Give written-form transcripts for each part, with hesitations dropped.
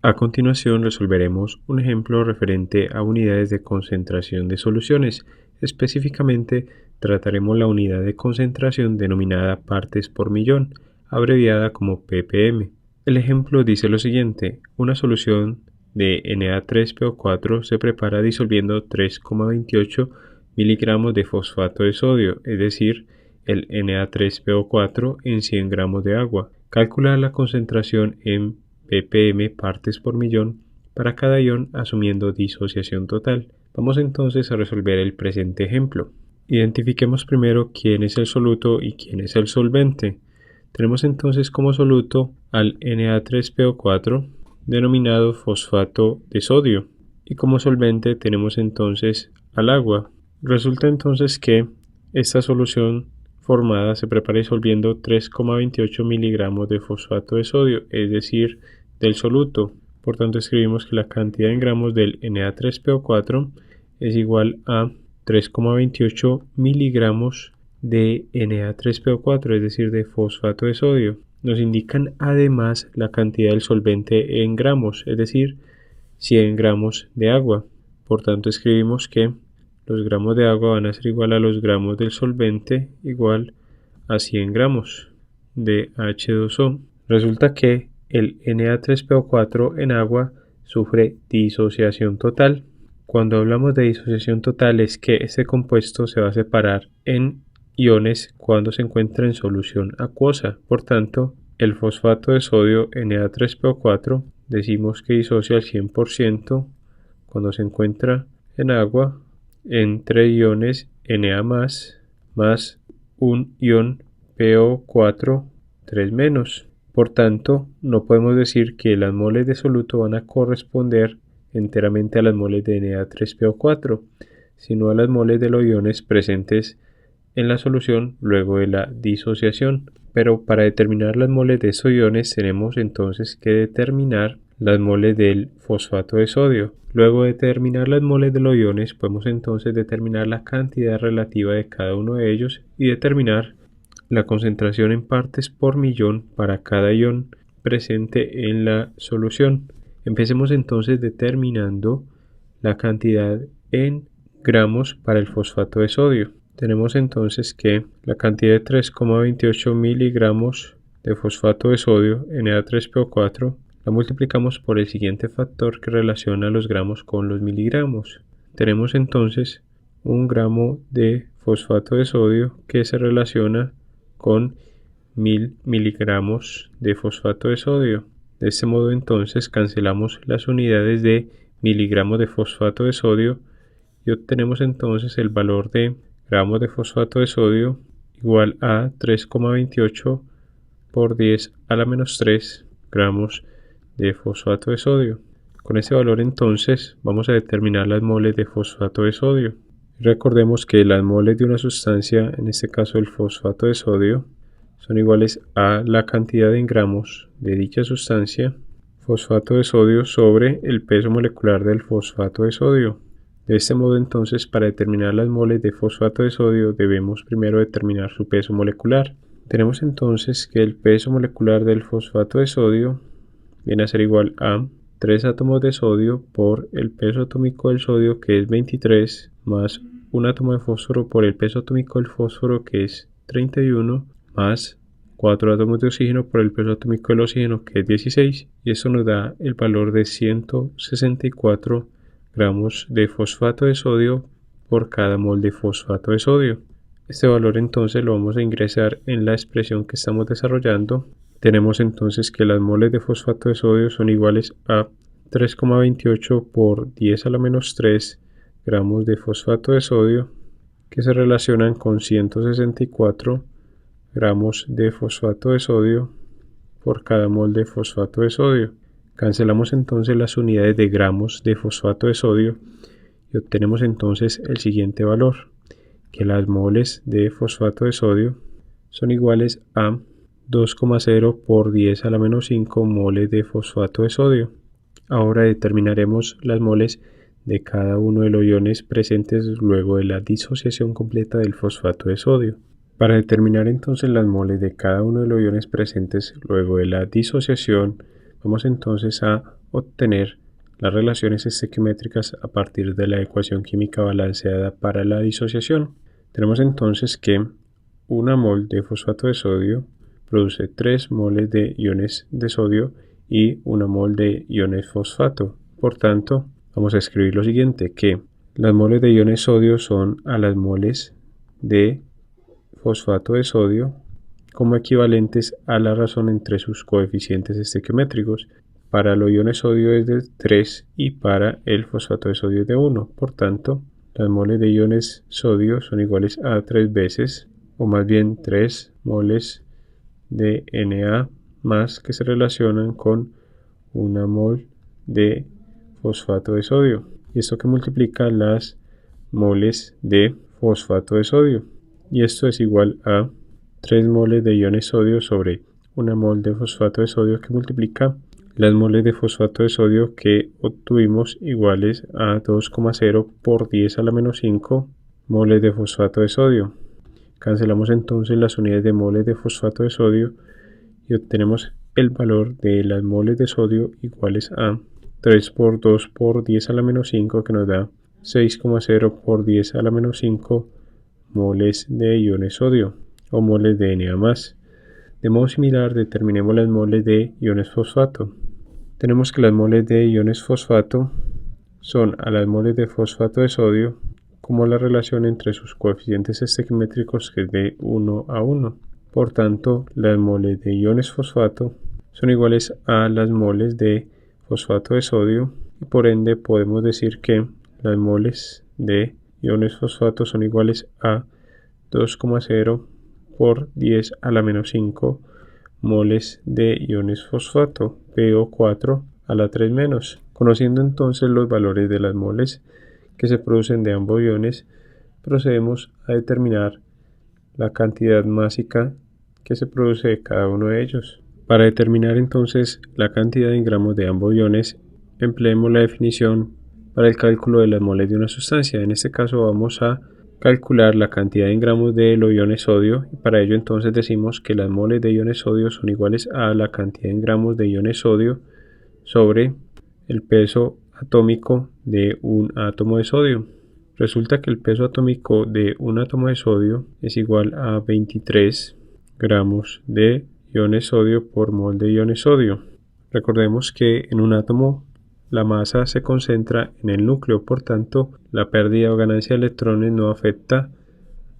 A continuación resolveremos un ejemplo referente a unidades de concentración de soluciones. Específicamente trataremos la unidad de concentración denominada partes por millón, abreviada como ppm. El ejemplo dice lo siguiente: una solución de Na3PO4 se prepara disolviendo 3,28 miligramos de fosfato de sodio, es decir, el Na3PO4 en 100 gramos de agua. Calcular la concentración en ppm partes por millón para cada ion asumiendo disociación total. Vamos entonces a resolver el presente ejemplo. Identifiquemos primero quién es el soluto y quién es el solvente. Tenemos entonces como soluto al Na3PO4, denominado fosfato de sodio, y como solvente tenemos entonces al agua. Resulta entonces que esta solución formada se prepara disolviendo 3,28 miligramos de fosfato de sodio, es decir, del soluto. Por tanto, escribimos que la cantidad en gramos del Na3PO4 es igual a 3,28 miligramos de Na3PO4, es decir, de fosfato de sodio. Nos indican además la cantidad del solvente en gramos, es decir, 100 gramos de agua. Por tanto, escribimos que los gramos de agua van a ser igual a los gramos del solvente igual a 100 gramos de H2O. Resulta que el Na3PO4 en agua sufre disociación total. Cuando hablamos de disociación total es que este compuesto se va a separar en iones cuando se encuentra en solución acuosa. Por tanto, el fosfato de sodio Na3PO4 decimos que disocia al 100% cuando se encuentra en agua entre iones Na+, más un ion PO4 3-. Por tanto, no podemos decir que las moles de soluto van a corresponder enteramente a las moles de Na3PO4, sino a las moles de los iones presentes en la solución luego de la disociación. Pero para determinar las moles de esos iones tenemos entonces que determinar las moles del fosfato de sodio. Luego de determinar las moles de los iones podemos entonces determinar la cantidad relativa de cada uno de ellos y determinar la concentración en partes por millón para cada ion presente en la solución. Empecemos entonces determinando la cantidad en gramos para el fosfato de sodio. Tenemos entonces que la cantidad de 3,28 miligramos de fosfato de sodio Na3PO4 la multiplicamos por el siguiente factor que relaciona los gramos con los miligramos. Tenemos entonces un gramo de fosfato de sodio que se relaciona con 1000 miligramos de fosfato de sodio. De este modo entonces cancelamos las unidades de miligramos de fosfato de sodio y obtenemos entonces el valor de gramos de fosfato de sodio igual a 3,28 por 10 a la menos 3 gramos de fosfato de sodio. Con este valor entonces vamos a determinar las moles de fosfato de sodio. Recordemos que las moles de una sustancia, en este caso el fosfato de sodio, son iguales a la cantidad en gramos de dicha sustancia, fosfato de sodio, sobre el peso molecular del fosfato de sodio. De este modo entonces, para determinar las moles de fosfato de sodio debemos primero determinar su peso molecular. Tenemos entonces que el peso molecular del fosfato de sodio viene a ser igual a 3 átomos de sodio por el peso atómico del sodio, que es 23, más un átomo de fósforo por el peso atómico del fósforo, que es 31, más 4 átomos de oxígeno por el peso atómico del oxígeno, que es 16, y esto nos da el valor de 164 gramos de fosfato de sodio por cada mol de fosfato de sodio. Este valor entonces lo vamos a ingresar en la expresión que estamos desarrollando. Tenemos entonces que las moles de fosfato de sodio son iguales a 3,28 por 10 a la menos 3 gramos de fosfato de sodio, que se relacionan con 164 gramos de fosfato de sodio por cada mol de fosfato de sodio. Cancelamos entonces las unidades de gramos de fosfato de sodio y obtenemos entonces el siguiente valor, que las moles de fosfato de sodio son iguales a 2,0 por 10 a la menos 5 moles de fosfato de sodio. Ahora determinaremos las moles de cada uno de los iones presentes luego de la disociación completa del fosfato de sodio. Para determinar entonces las moles de cada uno de los iones presentes luego de la disociación, vamos entonces a obtener las relaciones estequiométricas a partir de la ecuación química balanceada para la disociación. Tenemos entonces que 1 mol de fosfato de sodio produce 3 moles de iones de sodio y 1 mol de iones fosfato. Por tanto, vamos a escribir lo siguiente, que las moles de iones sodio son a las moles de fosfato de sodio como equivalentes a la razón entre sus coeficientes estequiométricos. Para los iones sodio es de 3 y para el fosfato de sodio es de 1. Por tanto, las moles de iones sodio son iguales a 3 veces, o más bien 3 moles de Na más que se relacionan con 1 mol de fosfato de sodio. Y esto que multiplica las moles de fosfato de sodio. Y esto es igual a 3 moles de iones sodio sobre 1 mol de fosfato de sodio, que multiplica las moles de fosfato de sodio que obtuvimos iguales a 2,0 por 10 a la menos 5 moles de fosfato de sodio. Cancelamos entonces las unidades de moles de fosfato de sodio y obtenemos el valor de las moles de sodio iguales a 3 por 2 por 10 a la menos 5, que nos da 6,0 por 10 a la menos 5 moles de iones sodio o moles de Na+. De modo similar, determinemos las moles de iones fosfato. Tenemos que las moles de iones fosfato son a las moles de fosfato de sodio como la relación entre sus coeficientes estequiométricos, que es de 1 a 1. Por tanto, las moles de iones fosfato son iguales a las moles de fosfato de sodio y por ende podemos decir que las moles de iones fosfato son iguales a 2,0 por 10 a la menos 5 moles de iones fosfato, PO4 a la 3 menos. Conociendo entonces los valores de las moles que se producen de ambos iones, procedemos a determinar la cantidad másica que se produce de cada uno de ellos. Para determinar entonces la cantidad en gramos de ambos iones, empleemos la definición para el cálculo de las moles de una sustancia. En este caso vamos a calcular la cantidad en gramos de los iones sodio, y para ello entonces decimos que las moles de iones sodio son iguales a la cantidad en gramos de iones sodio sobre el peso atómico de un átomo de sodio. Resulta que el peso atómico de un átomo de sodio es igual a 23 gramos de iones sodio por mol de iones sodio. Recordemos que en un átomo la masa se concentra en el núcleo, por tanto, la pérdida o ganancia de electrones no afecta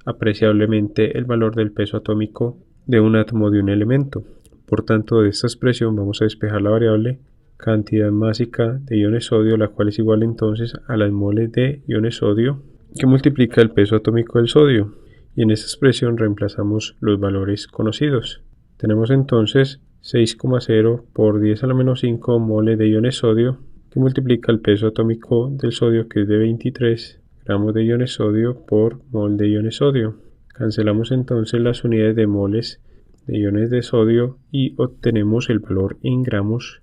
apreciablemente el valor del peso atómico de un átomo de un elemento. Por tanto, de esta expresión vamos a despejar la variable cantidad másica de iones sodio, la cual es igual entonces a las moles de iones sodio que multiplica el peso atómico del sodio. Y en esta expresión reemplazamos los valores conocidos. Tenemos entonces 6,0 por 10 a la menos 5 moles de iones sodio, que multiplica el peso atómico del sodio, que es de 23 gramos de iones sodio por mol de iones sodio. Cancelamos entonces las unidades de moles de iones de sodio y obtenemos el valor en gramos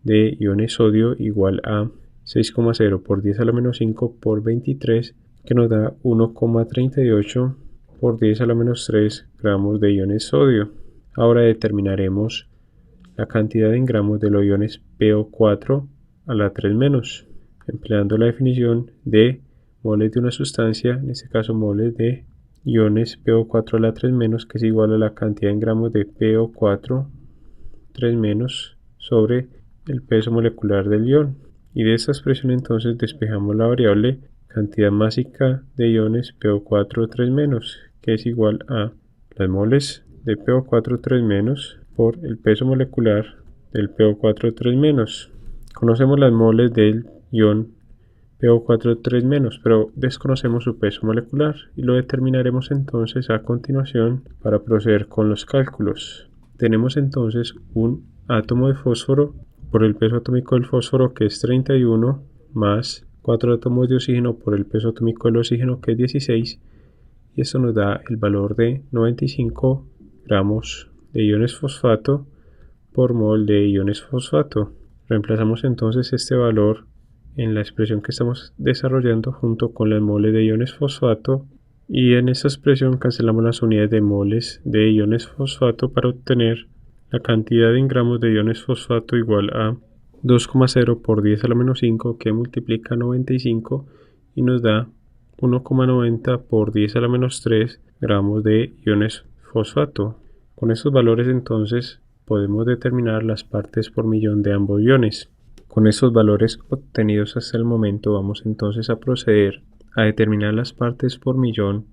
de iones sodio igual a 6,0 por 10 a la menos 5 por 23, que nos da 1,38 por 10 a la menos 3 gramos de iones sodio. Ahora determinaremos la cantidad en gramos de los iones PO4 a la 3 menos, empleando la definición de moles de una sustancia, en este caso moles de iones PO4 a la 3 menos, que es igual a la cantidad en gramos de PO4 3 menos sobre el peso molecular del ion. Y de esta expresión entonces despejamos la variable cantidad másica de iones PO4 3 menos, que es igual a las moles de PO4 3 menos por el peso molecular del PO4 3 menos. Conocemos las moles del ion PO4 3 menos, pero desconocemos su peso molecular y lo determinaremos entonces a continuación para proceder con los cálculos. Tenemos entonces un átomo de fósforo por el peso atómico del fósforo, que es 31, más 4 átomos de oxígeno por el peso atómico del oxígeno, que es 16, y esto nos da el valor de 95 gramos de iones fosfato por mol de iones fosfato. Reemplazamos entonces este valor en la expresión que estamos desarrollando junto con las moles de iones fosfato, y en esta expresión cancelamos las unidades de moles de iones fosfato para obtener la cantidad en gramos de iones fosfato igual a 2,0 por 10 a la menos 5 que multiplica 95 y nos da 1,90 por 10 a la menos 3 gramos de iones fosfato. Con estos valores entonces podemos determinar las partes por millón de ambos iones. Con estos valores obtenidos hasta el momento vamos entonces a proceder a determinar las partes por millón,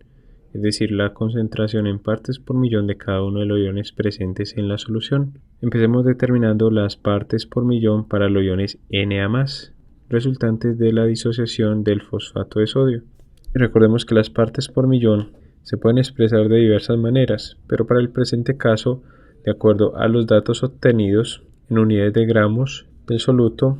es decir, la concentración en partes por millón de cada uno de los iones presentes en la solución. Empecemos determinando las partes por millón para los iones Na+, resultantes de la disociación del fosfato de sodio. Y recordemos que las partes por millón se pueden expresar de diversas maneras, pero para el presente caso, de acuerdo a los datos obtenidos en unidades de gramos del soluto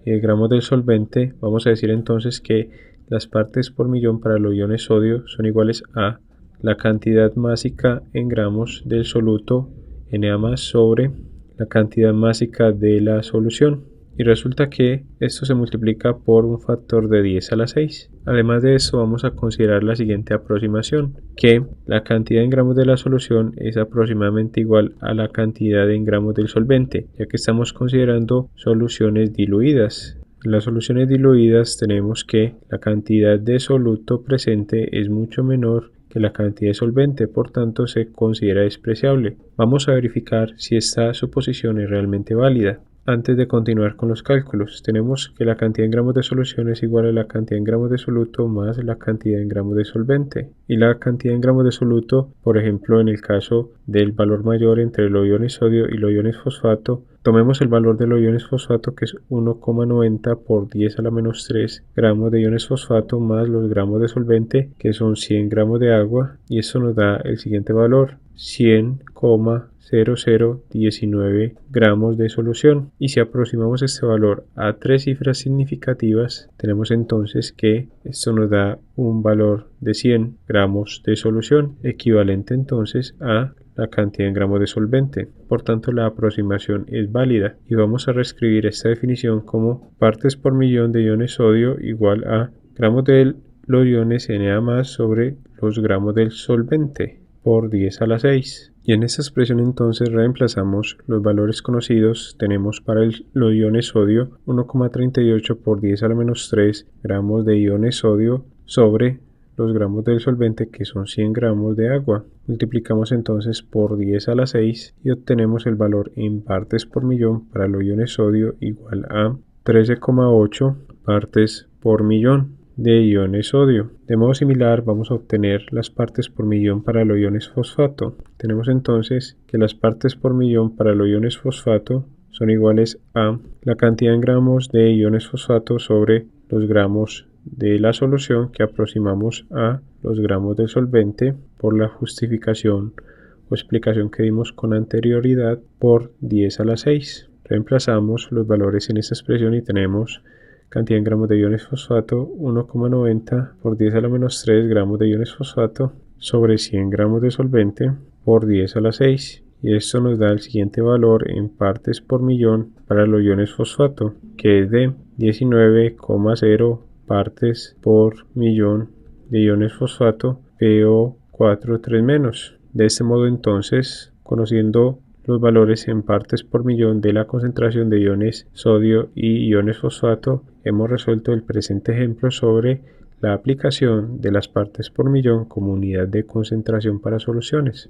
y de gramos del solvente, vamos a decir entonces que las partes por millón para los iones sodio son iguales a la cantidad másica en gramos del soluto Na+ sobre la cantidad másica de la solución. Y resulta que esto se multiplica por un factor de 10 a la 6. Además de esto vamos a considerar la siguiente aproximación, que la cantidad en gramos de la solución es aproximadamente igual a la cantidad en gramos del solvente, ya que estamos considerando soluciones diluidas. En las soluciones diluidas tenemos que la cantidad de soluto presente es mucho menor que la cantidad de solvente, por tanto se considera despreciable. Vamos a verificar si esta suposición es realmente válida. Antes de continuar con los cálculos, tenemos que la cantidad en gramos de solución es igual a la cantidad en gramos de soluto más la cantidad en gramos de solvente. Y la cantidad en gramos de soluto, por ejemplo, en el caso del valor mayor entre los iones sodio y los iones fosfato, tomemos el valor de los iones fosfato, que es 1,90 por 10 a la menos 3 gramos de iones fosfato más los gramos de solvente, que son 100 gramos de agua, y esto nos da el siguiente valor: 100,0019 gramos de solución. Y si aproximamos este valor a tres cifras significativas, tenemos entonces que esto nos da un valor de 100 gramos de solución, equivalente entonces a la cantidad en gramos de solvente. Por tanto, la aproximación es válida y vamos a reescribir esta definición como partes por millón de iones sodio igual a gramos de los iones Na+ sobre los gramos del solvente por 10 a la 6. Y en esta expresión entonces reemplazamos los valores conocidos. Tenemos para los iones sodio 1,38 por 10 a la menos 3 gramos de iones sodio sobre los gramos del solvente, que son 100 gramos de agua. Multiplicamos entonces por 10 a la 6 y obtenemos el valor en partes por millón para los iones sodio igual a 13,8 partes por millón de iones sodio. De modo similar vamos a obtener las partes por millón para los iones fosfato. Tenemos entonces que las partes por millón para los iones fosfato son iguales a la cantidad en gramos de iones fosfato sobre los gramos de la solución, que aproximamos a los gramos del solvente por la justificación o explicación que dimos con anterioridad, por 10 a la 6. Reemplazamos los valores en esta expresión y tenemos cantidad en gramos de iones fosfato 1,90 por 10 a la menos 3 gramos de iones fosfato sobre 100 gramos de solvente por 10 a la 6. Y esto nos da el siguiente valor en partes por millón para los iones fosfato, que es de 19,0 partes por millón de iones fosfato PO4 3-. De este modo entonces, conociendo los valores en partes por millón de la concentración de iones sodio y iones fosfato, hemos resuelto el presente ejemplo sobre la aplicación de las partes por millón como unidad de concentración para soluciones.